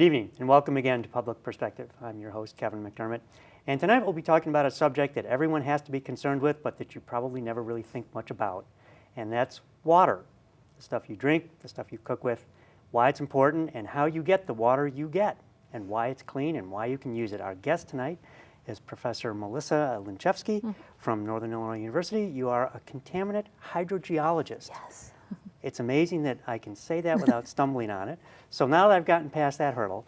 Good evening, and welcome again to Public Perspective. I'm your host, Kevin McDermott, and tonight we'll be talking about a subject that everyone has to be concerned with, but that you probably never really think much about, and that's water. The stuff you drink, the stuff you cook with, why it's important, and how you get the water you get, and why it's clean, and why you can use it. Our guest tonight is Professor Melissa Lenczewski from Northern Illinois University. You are a contaminant hydrogeologist. Yes. It's amazing that I can say that without stumbling on it. So now that I've gotten past that hurdle,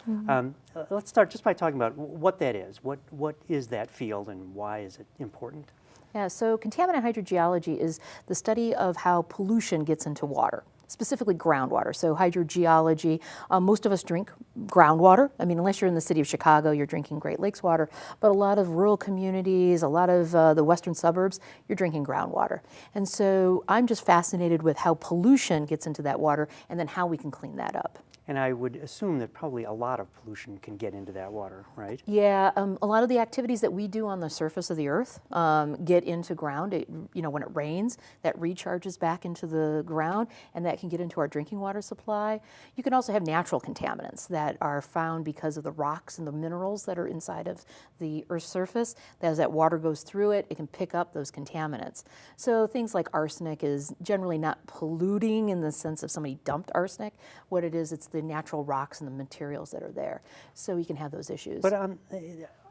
let's start just by talking about what that is. What is that field and why is it important? Yeah, so contaminant hydrogeology is the study of how pollution gets into water, specifically groundwater. So hydrogeology, most of us drink groundwater. I mean, unless you're in the city of Chicago, you're drinking Great Lakes water. But a lot of rural communities, a lot of the western suburbs, you're drinking groundwater. And so I'm just fascinated with how pollution gets into that water and then how we can clean that up. And I would assume that probably a lot of pollution can get into that water, right? Yeah, a lot of the activities that we do on the surface of the earth get into ground. When it rains, that recharges back into the ground, and that can get into our drinking water supply. You can also have natural contaminants that are found because of the rocks and the minerals that are inside of the Earth's surface. As that water goes through it, it can pick up those contaminants. So things like arsenic is generally not polluting in the sense of somebody dumped arsenic. What it is, it's the natural rocks and the materials that are there. So we can have those issues. But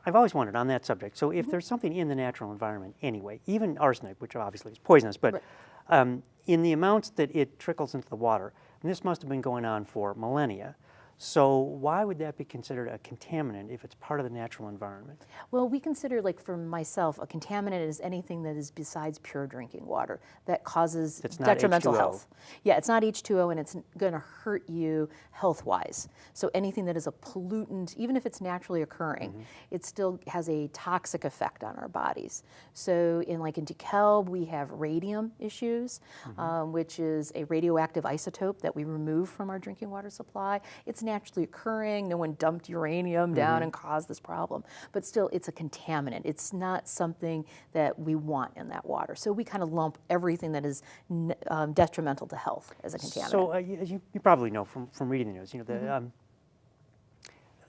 I've always wondered on that subject, so if there's something in the natural environment anyway, even arsenic, which obviously is poisonous, but in the amounts that it trickles into the water, and this must have been going on for millennia, so why would that be considered a contaminant if it's part of the natural environment? Well, we consider, like for myself, a contaminant is anything that is besides pure drinking water that causes detrimental health. Yeah, it's not H2O and it's going to hurt you health-wise. So anything that is a pollutant, even if it's naturally occurring, it still has a toxic effect on our bodies. So in DeKalb, we have radium issues, which is a radioactive isotope that we remove from our drinking water supply. It's naturally occurring. No one dumped uranium down and caused this problem. But still, it's a contaminant. It's not something that we want in that water. So we kind of lump everything that is detrimental to health as a contaminant. So you probably know from reading the news,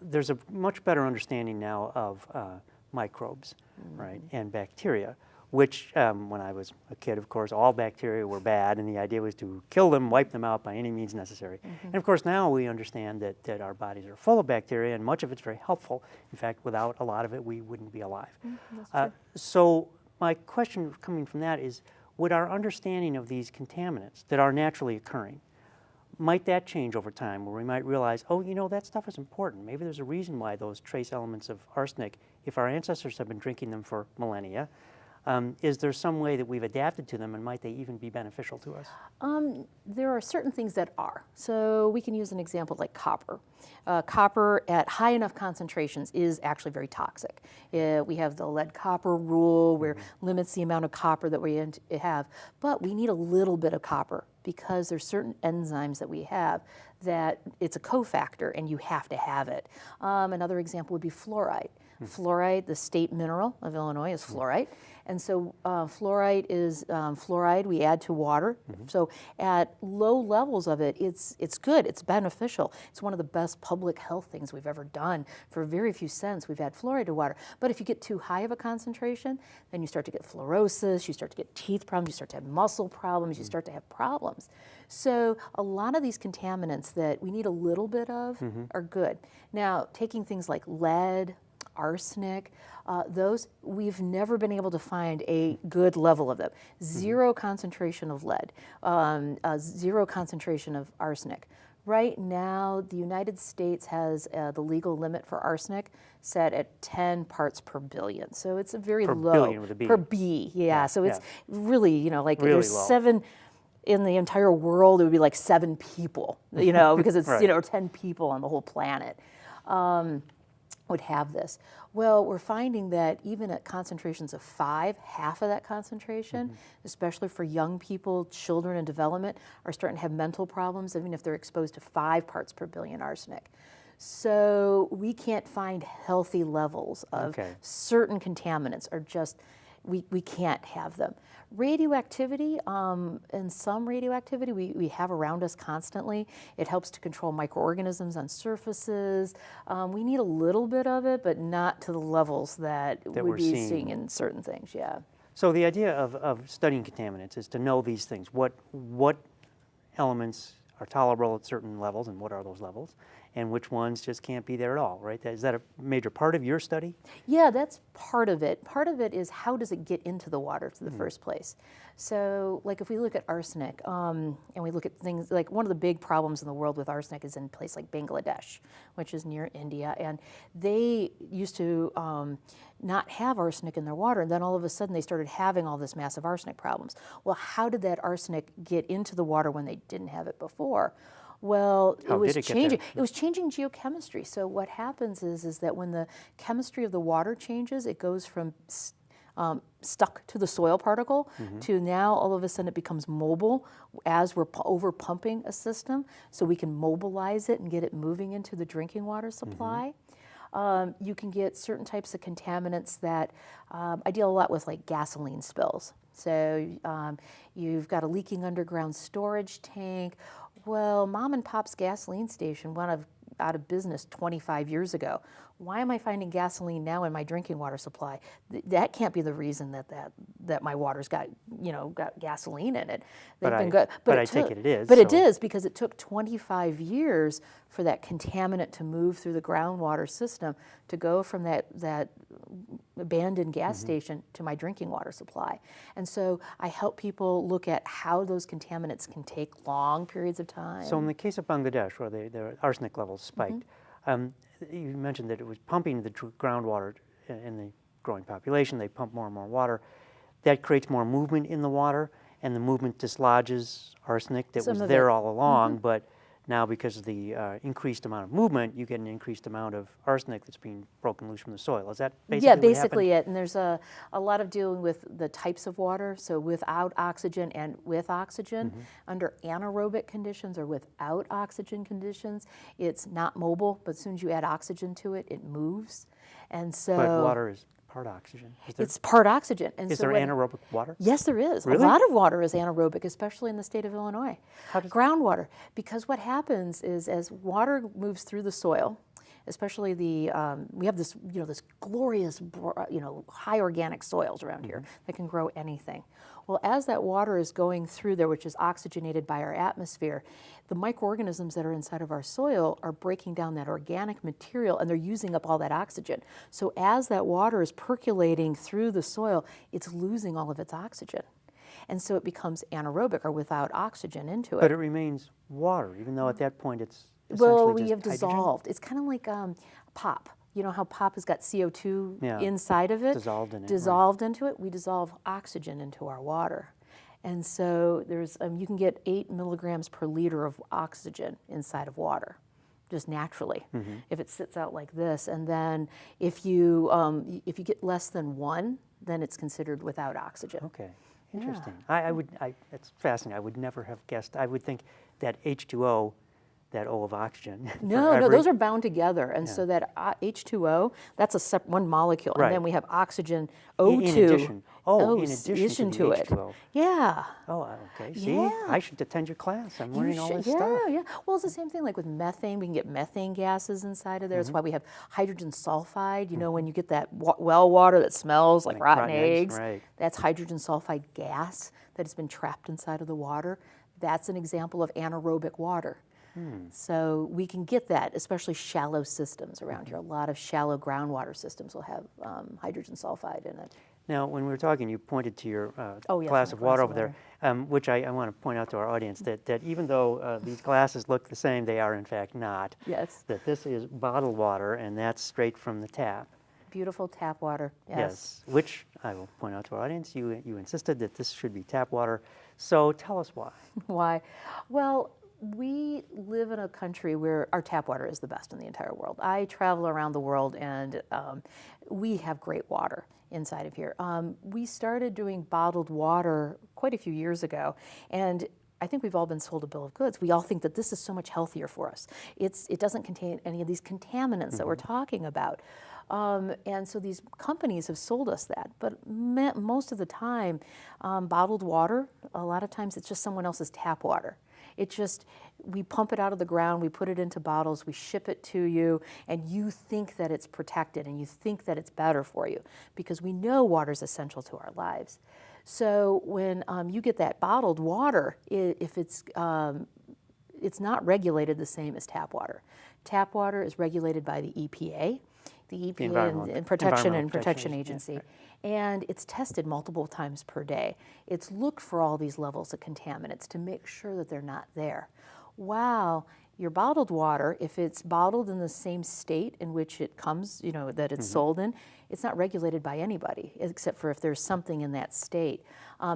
there's a much better understanding now of microbes, right, and bacteria, which when I was a kid, of course, all bacteria were bad, and the idea was to kill them, wipe them out by any means necessary. And of course, now we understand that our bodies are full of bacteria, and much of it's very helpful. In fact, without a lot of it, we wouldn't be alive. So my question coming from that is, would our understanding of these contaminants that are naturally occurring, might that change over time, where we might realize, oh, that stuff is important. Maybe there's a reason why those trace elements of arsenic, if our ancestors have been drinking them for millennia, is there some way that we've adapted to them, and might they even be beneficial to us? There are certain things that are. So we can use an example like copper. Copper at high enough concentrations is actually very toxic. We have the lead-copper rule, where limits the amount of copper that we have, but we need a little bit of copper because there's certain enzymes that we have that it's a cofactor and you have to have it. Another example would be fluoride. Fluoride, the state mineral of Illinois, is fluoride. And so fluoride is fluoride we add to water. So at low levels of it, it's good, it's beneficial. It's one of the best public health things we've ever done. For very few cents, we've added fluoride to water. But if you get too high of a concentration, then you start to get fluorosis, you start to get teeth problems, you start to have muscle problems, you start to have problems. So a lot of these contaminants that we need a little bit of are good. Now, taking things like lead, arsenic, those, we've never been able to find a good level of them. Zero concentration of lead, zero concentration of arsenic. Right now, the United States has the legal limit for arsenic set at 10 parts per billion. So it's a very low. Per billion with a B. Per B, yeah. So it's really, really there's low. 7, in the entire world, it would be like 7 people, because it's, 10 people on the whole planet. Would have this. Well, we're finding that even at concentrations of 5, half of that concentration, especially for young people, children in development, are starting to have mental problems, even if they're exposed to 5 parts per billion arsenic. So we can't find healthy levels of certain contaminants are just we can't have them. Radioactivity, and some radioactivity we have around us constantly. It helps to control microorganisms on surfaces. We need a little bit of it, but not to the levels that we'd be seeing in certain things, yeah. So the idea of studying contaminants is to know these things. What elements are tolerable at certain levels, and what are those levels, and which ones just can't be there at all, right? Is that a major part of your study? Yeah, that's part of it. Part of it is how does it get into the water to the first place? So, like if we look at arsenic, and we look at things like one of the big problems in the world with arsenic is in a place like Bangladesh, which is near India, and they used to not have arsenic in their water, and then all of a sudden they started having all this massive arsenic problems. Well, how did that arsenic get into the water when they didn't have it before? Well, it was changing. It was changing geochemistry. So what happens is that when the chemistry of the water changes, it goes from stuck to the soil particle to now all of a sudden it becomes mobile as we're over pumping a system, so we can mobilize it and get it moving into the drinking water supply. You can get certain types of contaminants that I deal a lot with, like gasoline spills. So you've got a leaking underground storage tank. Well, mom and pop's gasoline station went out of business 25 years ago. Why am I finding gasoline now in my drinking water supply? That can't be the reason that my water's got gasoline in it. But I take it is. But it is, because it took 25 years for that contaminant to move through the groundwater system to go from that abandoned gas station to my drinking water supply. And so I help people look at how those contaminants can take long periods of time. So in the case of Bangladesh, where their arsenic levels spiked, you mentioned that it was pumping the groundwater in the growing population. They pump more and more water. That creates more movement in the water, and the movement dislodges arsenic that was there all along, but now because of the increased amount of movement, you get an increased amount of arsenic that's being broken loose from the soil. Is that basically Yeah, basically it. And there's a lot of dealing with the types of water, so without oxygen and with oxygen. Under anaerobic conditions or without oxygen conditions, it's not mobile, but as soon as you add oxygen to it, it moves. And so But water is part oxygen. It's part oxygen. And is there anaerobic water? Yes, there is. Really? A lot of water is anaerobic, especially in the state of Illinois. Groundwater, because what happens is as water moves through the soil, especially we have this this glorious high organic soils around here that can grow anything. Well, as that water is going through there, which is oxygenated by our atmosphere, the microorganisms that are inside of our soil are breaking down that organic material, and they're using up all that oxygen. So as that water is percolating through the soil, it's losing all of its oxygen. And so it becomes anaerobic or without oxygen into it. But it remains water, even though at that point it's essentially Well, we just have hydrogen? dissolved. It's kind of like pop. You know how pop has got CO2 inside of it? Dissolved in it. Dissolved into it. We dissolve oxygen into our water. And so there's you can get 8 milligrams per liter of oxygen inside of water, just naturally, if it sits out like this. And then if you get less than 1, then it's considered without oxygen. Okay, interesting. That's fascinating. I would never have guessed. I would think that H2O, that O of oxygen. No, those are bound together, and so that H2O, that's one molecule, and then we have oxygen O2. In addition to the it. H2O. Yeah. Oh, okay. See, I should attend your class. I'm learning all this stuff. Yeah. Well, it's the same thing like with methane. We can get methane gases inside of there. That's why we have hydrogen sulfide. You know, when you get that well water that smells like rotten eggs, that's hydrogen sulfide gas that has been trapped inside of the water. That's an example of anaerobic water. So we can get that, especially shallow systems around here. A lot of shallow groundwater systems will have hydrogen sulfide in it. Now, when we were talking, you pointed to your glass of water over there, which I want to point out to our audience that even though these glasses look the same, they are in fact not. Yes. That this is bottled water, and that's straight from the tap. Beautiful tap water, yes. Which I will point out to our audience, you insisted that this should be tap water. So tell us why. Why? Well, we live in a country where our tap water is the best in the entire world. I travel around the world, and we have great water inside of here. We started doing bottled water quite a few years ago, and I think we've all been sold a bill of goods. We all think that this is so much healthier for us. It doesn't contain any of these contaminants that we're talking about. And so these companies have sold us that. But most of the time, bottled water, a lot of times it's just someone else's tap water. We pump it out of the ground, we put it into bottles, we ship it to you, and you think that it's protected and you think that it's better for you because we know water is essential to our lives. So when you get that bottled water, if it's not regulated the same as tap water. Tap water is regulated by the EPA, and Protection Agency, and it's tested multiple times per day. It's looked for all these levels of contaminants to make sure that they're not there. Wow, your bottled water, if it's bottled in the same state in which it comes, that it's sold in, it's not regulated by anybody except for if there's something in that state.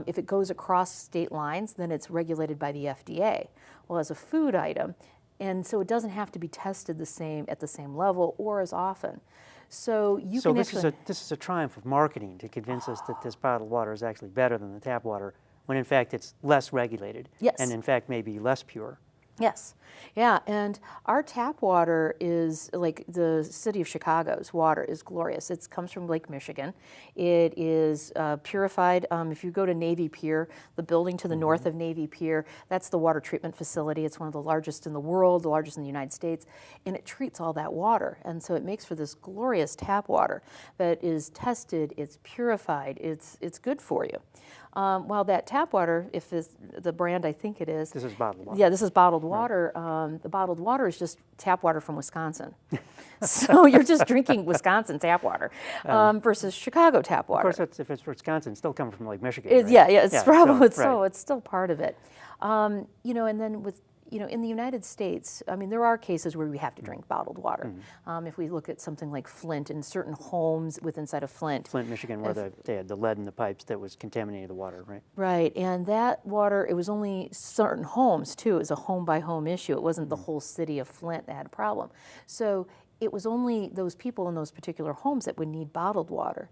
If it goes across state lines, then it's regulated by the FDA. Well, as a food item, and so it doesn't have to be tested at the same level or as often. So this is a triumph of marketing to convince us that this bottled water is actually better than the tap water, when in fact it's less regulated. Yes. And in fact maybe less pure. Yes, yeah, and our tap water is like the city of Chicago's water is glorious. It comes from Lake Michigan. It is purified. If you go to Navy Pier, the building to the north of Navy Pier, that's the water treatment facility. It's one of the largest in the world, the largest in the United States, and it treats all that water. And so it makes for this glorious tap water that is tested, it's purified, it's good for you. While that tap water, if it's the brand I think it is. This is bottled water. Yeah, this is bottled water. The bottled water is just tap water from Wisconsin. So you're just drinking Wisconsin tap water versus Chicago tap water. Of course, if it's Wisconsin, it's still coming from Lake Michigan. It's, right? yeah, it's probably so it's still part of it. And then with in the United States, I mean, there are cases where we have to drink bottled water. If we look at something like Flint, in certain homes inside of Flint. Flint, Michigan, where they had the lead in the pipes that was contaminating the water, right? Right, and that water, it was only certain homes, too. It was a home-by-home issue. It wasn't the whole city of Flint that had a problem. So it was only those people in those particular homes that would need bottled water.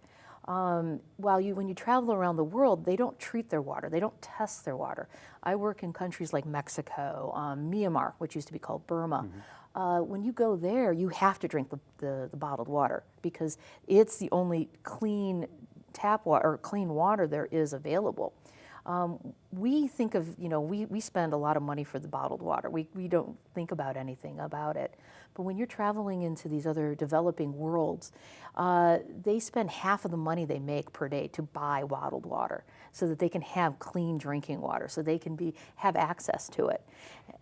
When you travel around the world, they don't treat their water. They don't test their water. I work in countries like Mexico, Myanmar, which used to be called Burma. When you go there, you have to drink the bottled water because it's the only clean tap water or clean water there is available. We think of, we spend a lot of money for the bottled water. We don't think about anything about it. But when you're traveling into these other developing worlds, they spend half of the money they make per day to buy bottled water so that they can have clean drinking water, so they can have access to it.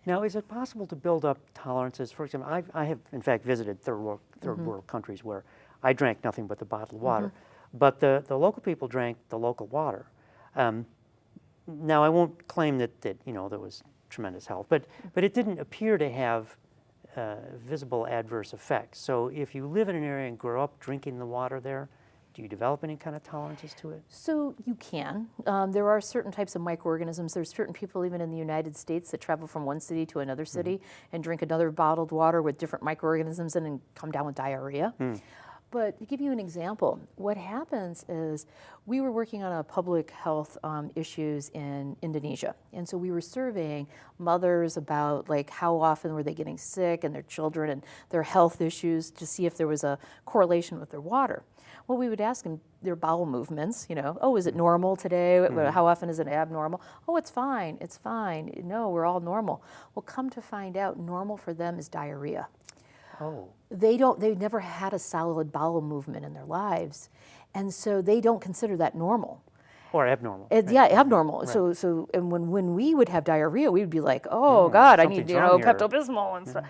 Now, is it possible to build up tolerances? For example, I have in fact visited third world countries where I drank nothing but the bottled water, but the local people drank the local water. Now, I won't claim that there was tremendous health, but it didn't appear to have visible adverse effects. So if you live in an area and grow up drinking the water there, do you develop any kind of tolerances to it? So you can. There are certain types of microorganisms. There's certain people even in the United States that travel from one city to another city and drink another bottled water with different microorganisms and then come down with diarrhea. But to give you an example, what happens is we were working on a public health issues in Indonesia. And so we were surveying mothers about how often were they getting sick and their children and their health issues to see if there was a correlation with their water. Well, we would ask them their bowel movements, is it normal today? How often is it abnormal? Oh, it's fine, it's fine. No, we're all normal. Well, come to find out, normal for them is diarrhea. Oh. They've never had a solid bowel movement in their lives, and so they don't consider that normal. Or abnormal. Right? Yeah, abnormal. Right. So and when we would have diarrhea, we would be like, oh God, I need Pepto-Bismol and stuff.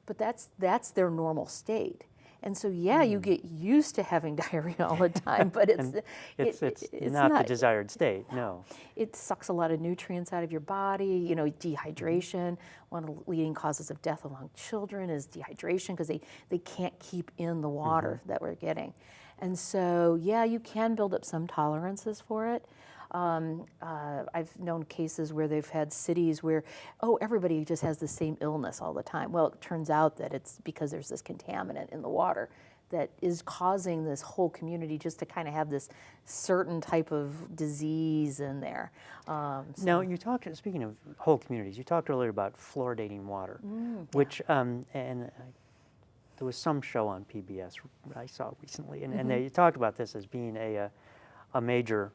But that's their normal state. And so you get used to having diarrhea all the time, but it's not the desired state. No. It sucks a lot of nutrients out of your body. Dehydration. One of the leading causes of death among children is dehydration because they can't keep in the water that we're getting. And so you can build up some tolerances for it. I've known cases where they've had cities where, everybody just has the same illness all the time. Well, it turns out that it's because there's this contaminant in the water that is causing this whole community just to kind of have this certain type of disease in there. Now, speaking of whole communities, you talked earlier about fluoridating water, which, and the there was some show on PBS I saw recently, and they talked about this as being a major,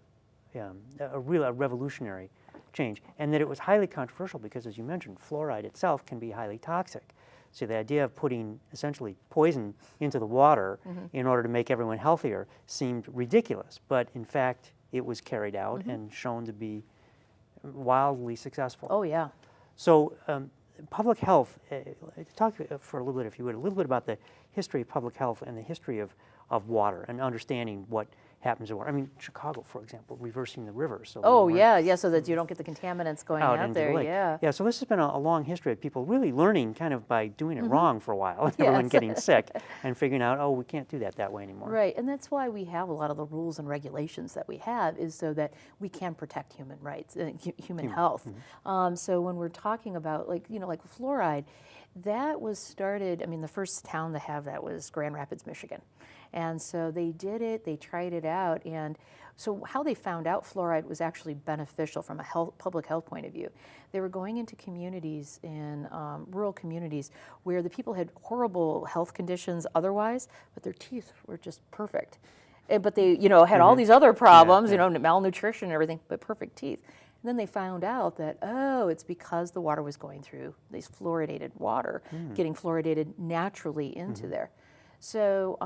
a revolutionary change, and that it was highly controversial because, as you mentioned, fluoride itself can be highly toxic. So the idea of putting essentially poison into the water in order to make everyone healthier seemed ridiculous, but in fact it was carried out and shown to be wildly successful. Oh, yeah. So public health, talk for a little bit, if you would, a little bit about the history of public health and the history of water and understanding what happens to water. I mean, Chicago, for example, reversing the river. So Oh, yeah, so that you don't get the contaminants going out into there, the lake. Yeah, so this has been a long history of people really learning kind of by doing it wrong for a while, and everyone getting sick and figuring out, oh, we can't do that way anymore. Right, and that's why we have a lot of the rules and regulations that we have, is so that we can protect human rights, human health. So when we're talking about, like fluoride, that was started, I mean, the first town to have that was Grand Rapids, Michigan. And so they did it, they tried it out, and so how they found out fluoride was actually beneficial from a public health point of view. They were going into communities, in rural communities, where the people had horrible health conditions otherwise, but their teeth were just perfect. But they, had all these other problems, malnutrition and everything, but perfect teeth. And then they found out that, oh, it's because the water was going through these fluoridated water, getting fluoridated naturally into there. So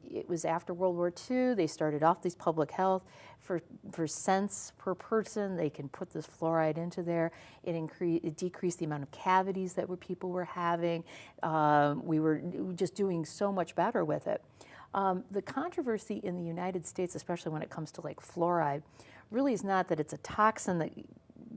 it was after World War II, they started off these public health. For cents per person, they can put this fluoride into there. It decreased the amount of cavities that people were having. We were just doing so much better with it. The controversy in the United States, especially when it comes to like fluoride, really is not that it's a toxin that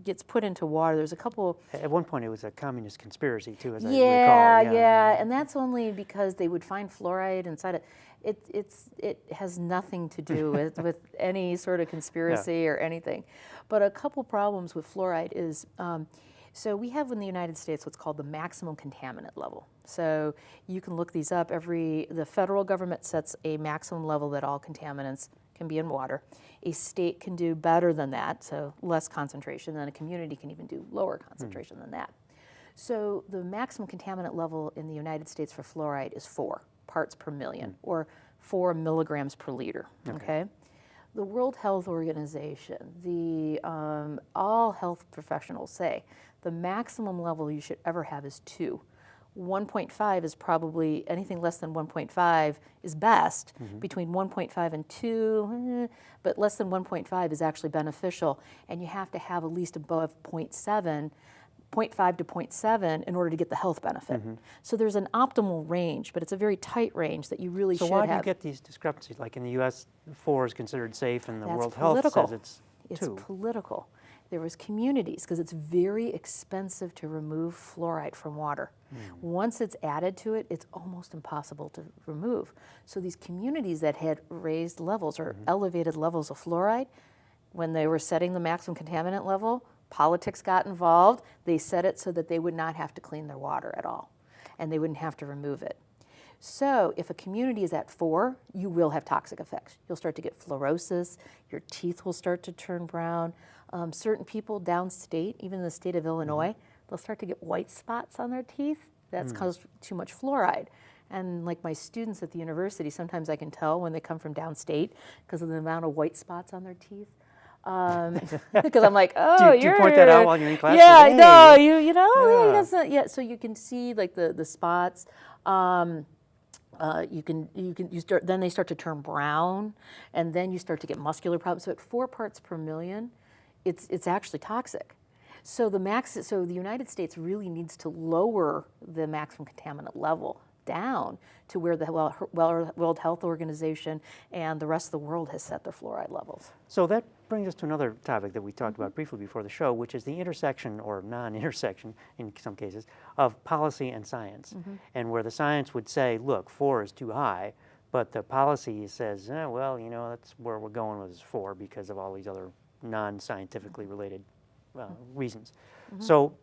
gets put into water. There's a couple. At one point, it was a communist conspiracy too, as I recall. Yeah, and that's only because they would find fluoride inside it. It has nothing to do with any sort of conspiracy or anything. But a couple problems with fluoride is, so we have in the United States what's called the maximum contaminant level. So you can look these up. The federal government sets a maximum level that all contaminants can be in water. A state can do better than that, so less concentration, and a community can even do lower concentration than that. So the maximum contaminant level in the United States for fluoride is 4 parts per million, or 4 milligrams per liter, okay? The World Health Organization, all health professionals say the maximum level you should ever have is 2. 1.5 is probably, anything less than 1.5 is best. Between 1.5 and 2, but less than 1.5 is actually beneficial, and you have to have at least above 0.7, 0.5 to 0.7 in order to get the health benefit. So there's an optimal range, but it's a very tight range that you really should have. So why do you get these discrepancies? Like in the U.S., 4 is considered safe, and the World political. Health says it's 2. It's political. There was communities, because it's very expensive to remove fluoride from water. Once it's added to it, it's almost impossible to remove. So these communities that had raised levels or elevated levels of fluoride, when they were setting the maximum contaminant level, politics got involved. They set it so that they would not have to clean their water at all, and they wouldn't have to remove it. So if a community is at 4, you will have toxic effects. You'll start to get fluorosis, your teeth will start to turn brown. Certain people downstate, even in the state of Illinois, they'll start to get white spots on their teeth. That's caused too much fluoride. And like my students at the university, sometimes I can tell when they come from downstate because of the amount of white spots on their teeth. Because I'm like, oh, do you point that out while you're in class? Yeah, Hey. no, you know, so you can see like the spots. Then they start to turn brown, and then you start to get muscular problems. So at 4 parts per million, it's actually toxic. So the United States really needs to lower the maximum contaminant level down to where the World Health Organization and the rest of the world has set their fluoride levels. So that brings us to another topic that we talked about briefly before the show, which is the intersection, or non-intersection in some cases, of policy and science. And where the science would say, look, 4 is too high, but the policy says, well, that's where we're going with is 4 because of all these other non-scientifically related reasons. So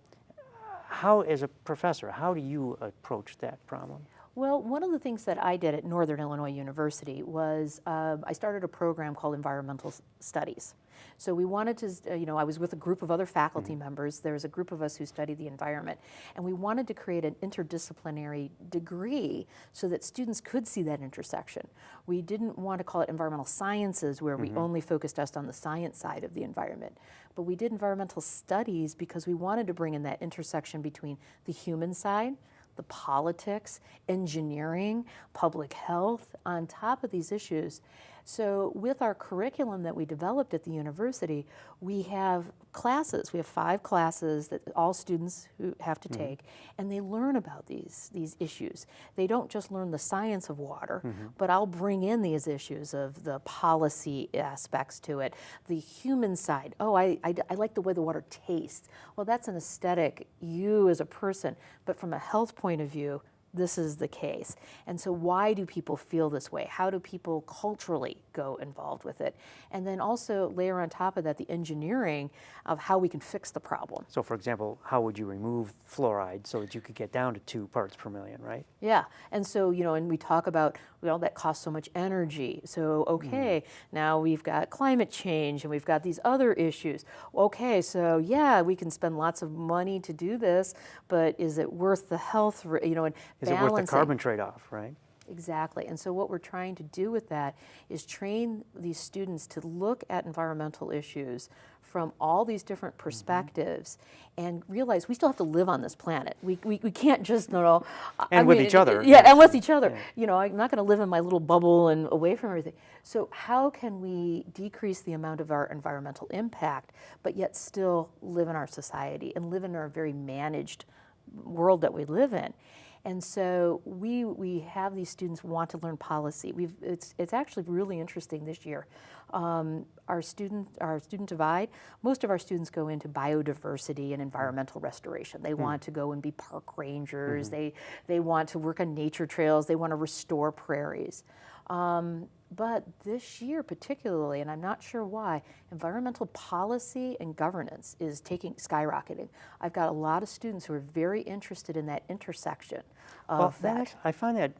how, as a professor, how do you approach that problem? Well, one of the things that I did at Northern Illinois University was I started a program called Environmental Studies. So we wanted to, I was with a group of other faculty members. There's a group of us who study the environment, and we wanted to create an interdisciplinary degree so that students could see that intersection. We didn't want to call it environmental sciences where we only focused just on the science side of the environment, but we did environmental studies because we wanted to bring in that intersection between the human side, the politics, engineering, public health, on top of these issues. So with our curriculum that we developed at the university, we have classes. We have 5 classes that all students who have to take, and they learn about these issues. They don't just learn the science of water, but I'll bring in these issues of the policy aspects to it, the human side. Oh, I like the way the water tastes. Well, that's an aesthetic, you as a person, but from a health point of view, this is the case. And so why do people feel this way? How do people culturally go involved with it? And then also layer on top of that the engineering of how we can fix the problem. So for example, how would you remove fluoride so that you could get down to 2 parts per million, right? Yeah, and so, and we talk about, that costs so much energy. So, okay, now we've got climate change and we've got these other issues. Okay, so yeah, we can spend lots of money to do this, but is it worth the health, and Is balancing? it worth the carbon trade-off, right? Exactly. And so what we're trying to do with that is train these students to look at environmental issues from all these different perspectives and realize we still have to live on this planet. We can't just, And with each other. Yeah, and with each other. Yeah. I'm not going to live in my little bubble and away from everything. So how can we decrease the amount of our environmental impact, but yet still live in our society and live in our very managed world that we live in? And so we have these students want to learn policy. It's actually really interesting this year. Our student divide, most of our students go into biodiversity and environmental restoration. They want to go and be park rangers. They want to work on nature trails. They want to restore prairies. But this year particularly, and I'm not sure why, environmental policy and governance is skyrocketing. I've got a lot of students who are very interested in that intersection of that. I find that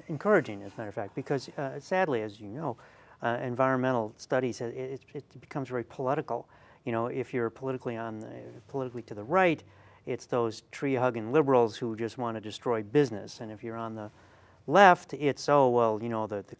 encouraging, as a matter of fact, because sadly, as you know, environmental studies, it becomes very political. If you're politically to the right, it's those tree-hugging liberals who just want to destroy business, and if you're on the left, it's the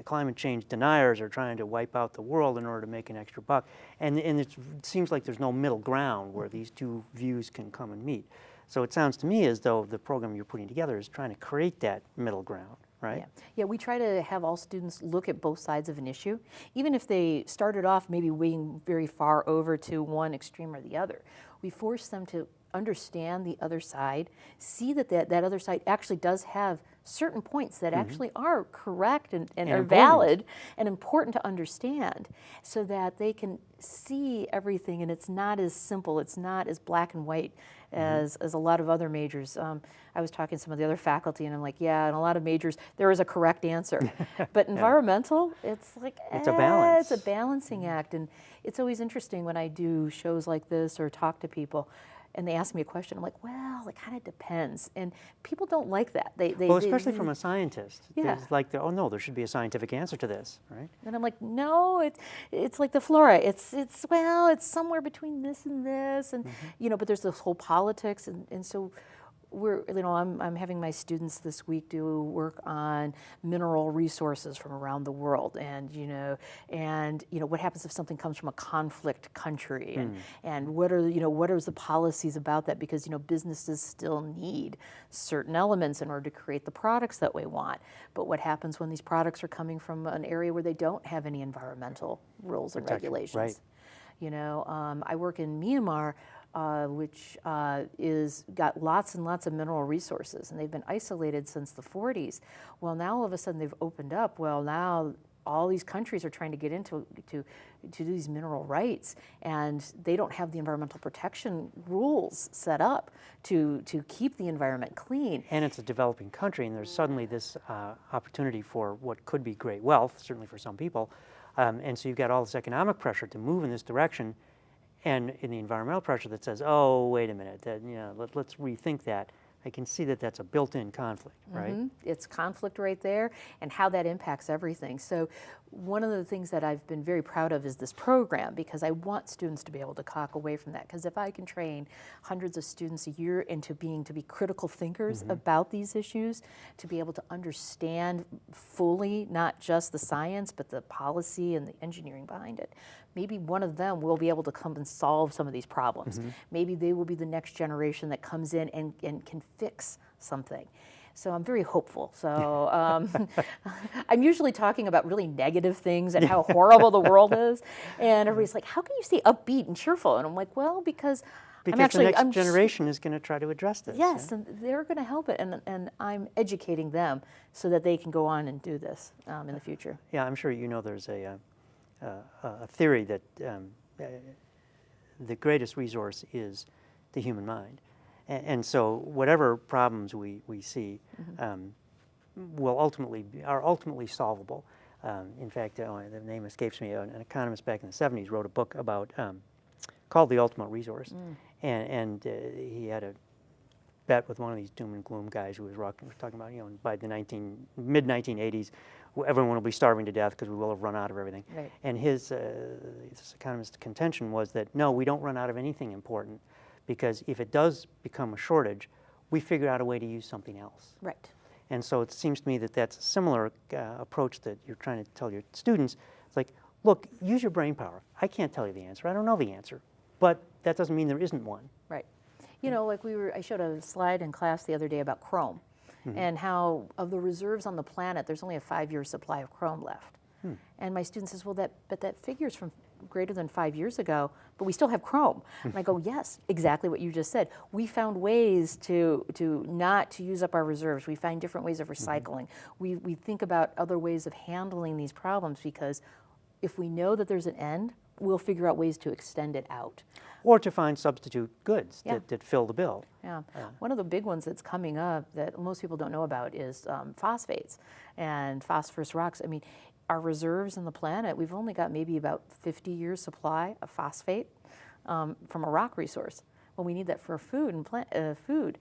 climate change deniers are trying to wipe out the world in order to make an extra buck, and it seems like there's no middle ground where these two views can come and meet. So it sounds to me as though the program you're putting together is trying to create that middle ground, right? Yeah, we try to have all students look at both sides of an issue, even if they started off maybe weighing very far over to one extreme or the other. We force them to understand the other side, see that other side actually does have certain points that actually are correct and are valid and important to understand, so that they can see everything and it's not as simple, it's not as black and white as a lot of other majors. I was talking to some of the other faculty and I'm like, yeah, in a lot of majors there is a correct answer. But environmental, it's like, it's a balance. It's a balancing act. And it's always interesting when I do shows like this or talk to people and they ask me a question, I'm like, well, it kind of depends. And people don't like that. Especially from a scientist. Yeah. It's like, oh no, there should be a scientific answer to this, right? And I'm like, no, it's like the flora. It's somewhere between this and this, and but there's this whole politics, and so I'm having my students this week do work on mineral resources from around the world, and what happens if something comes from a conflict country, and what are the policies about that, because businesses still need certain elements in order to create the products that we want. But what happens when these products are coming from an area where they don't have any environmental rules and regulations? Right. I work in Myanmar, which is got lots and lots of mineral resources, and they've been isolated since the 40s. Well, now all of a sudden they've opened up. Well, now all these countries are trying to get into to do these mineral rights, and they don't have the environmental protection rules set up to keep the environment clean. And it's a developing country, and there's suddenly this opportunity for what could be great wealth, certainly for some people, and so you've got all this economic pressure to move in this direction. And in the environmental pressure that says, oh, wait a minute, let's rethink that. I can see that that's a built-in conflict, right? It's conflict right there, and how that impacts everything. So one of the things that I've been very proud of is this program, because I want students to be able to talk away from that. Because if I can train hundreds of students a year into to be critical thinkers about these issues, to be able to understand fully not just the science, but the policy and the engineering behind it, maybe one of them will be able to come and solve some of these problems. Maybe they will be the next generation that comes in and can fix something. So I'm very hopeful. So I'm usually talking about really negative things and how horrible the world is. And everybody's like, how can you stay upbeat and cheerful? And I'm like, well, because the next generation is going to try to address this. Yes, and they're going to help it. And I'm educating them so that they can go on and do this in the future. Yeah, I'm sure you know there's a theory that the greatest resource is the human mind. And so whatever problems we see are ultimately solvable. In fact, the name escapes me. An economist back in the 70s wrote a book about called The Ultimate Resource, and he had a bet with one of these doom and gloom guys who was talking about, by the mid-1980s, everyone will be starving to death because we will have run out of everything. Right. And this economist's contention was that no, we don't run out of anything important, because if it does become a shortage, we figure out a way to use something else. Right. And so it seems to me that that's a similar approach that you're trying to tell your students. It's like, look, use your brain power. I can't tell you the answer. I don't know the answer. But that doesn't mean there isn't one. Right. Like I showed a slide in class the other day about chrome, and how of the reserves on the planet, there's only a 5-year supply of chrome left. And my student says, well, that figure's from greater than 5 years ago, but we still have chrome. And I go, yes, exactly what you just said. We found ways to not to use up our reserves. We find different ways of recycling. We think about other ways of handling these problems, because if we know that there's an end, we'll figure out ways to extend it out. Or to find substitute goods that fill the bill. Yeah. One of the big ones that's coming up that most people don't know about is phosphates and phosphorus rocks. I mean, our reserves in the planet, we've only got maybe about 50 years supply of phosphate from a rock resource. Well, we need that for food and food.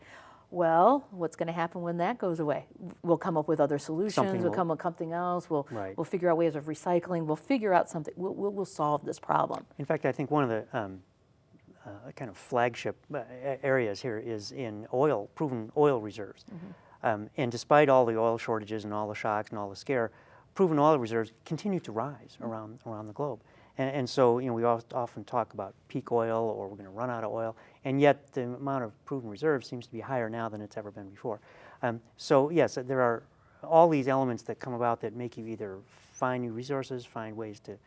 Well, what's going to happen when that goes away? We'll come up with other solutions. We'll come up with something else. We'll figure out ways of recycling. We'll figure out something. We'll solve this problem. In fact, I think one of the kind of flagship areas here is in proven oil reserves. And despite all the oil shortages and all the shocks and all the scare, proven oil reserves continue to rise around the globe. And so, we often talk about peak oil, or we're going to run out of oil, and yet the amount of proven reserves seems to be higher now than it's ever been before. So yes, there are all these elements that come about that make you either find new resources, find ways to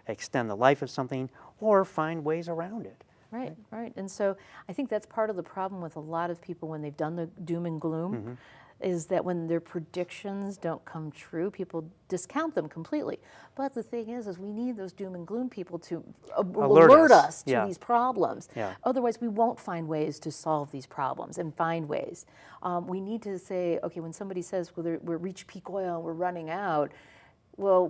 extend the life of something, or find ways around it. Right. And so I think that's part of the problem with a lot of people when they've done the doom and gloom, is that when their predictions don't come true, people discount them completely. But the thing is we need those doom and gloom people to alert us to these problems. Otherwise, we won't find ways to solve these problems and find ways. We need to say, okay, when somebody says, well, we're reached peak oil and we're running out, well,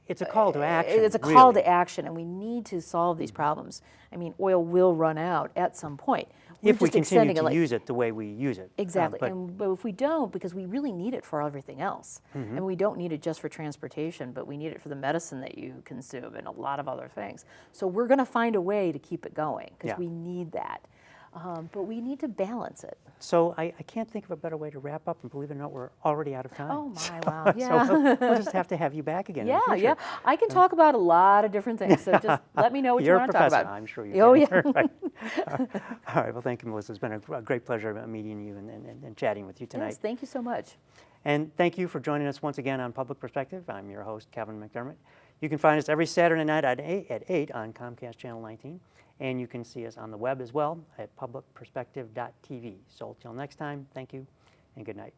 it's a call to action. It's a call to action, and we need to solve these problems. I mean, oil will run out at some point. If we continue to use it the way we use it. Exactly. But if we don't, because we really need it for everything else. And we don't need it just for transportation, but we need it for the medicine that you consume and a lot of other things. So we're going to find a way to keep it going, because we need that. But we need to balance it. So I can't think of a better way to wrap up, and believe it or not, we're already out of time. Oh my, wow, yeah. So we'll just have to have you back again in the future. I can talk about a lot of different things, so just let me know what you want to talk about. I'm sure you can. Oh, yeah. Right. All right, well, thank you, Melissa. It's been a great pleasure meeting you and chatting with you tonight. Yes, thank you so much. And thank you for joining us once again on Public Perspective. I'm your host, Kevin McDermott. You can find us every Saturday night at 8 on Comcast Channel 19. And you can see us on the web as well at publicperspective.tv. So until next time, thank you and good night.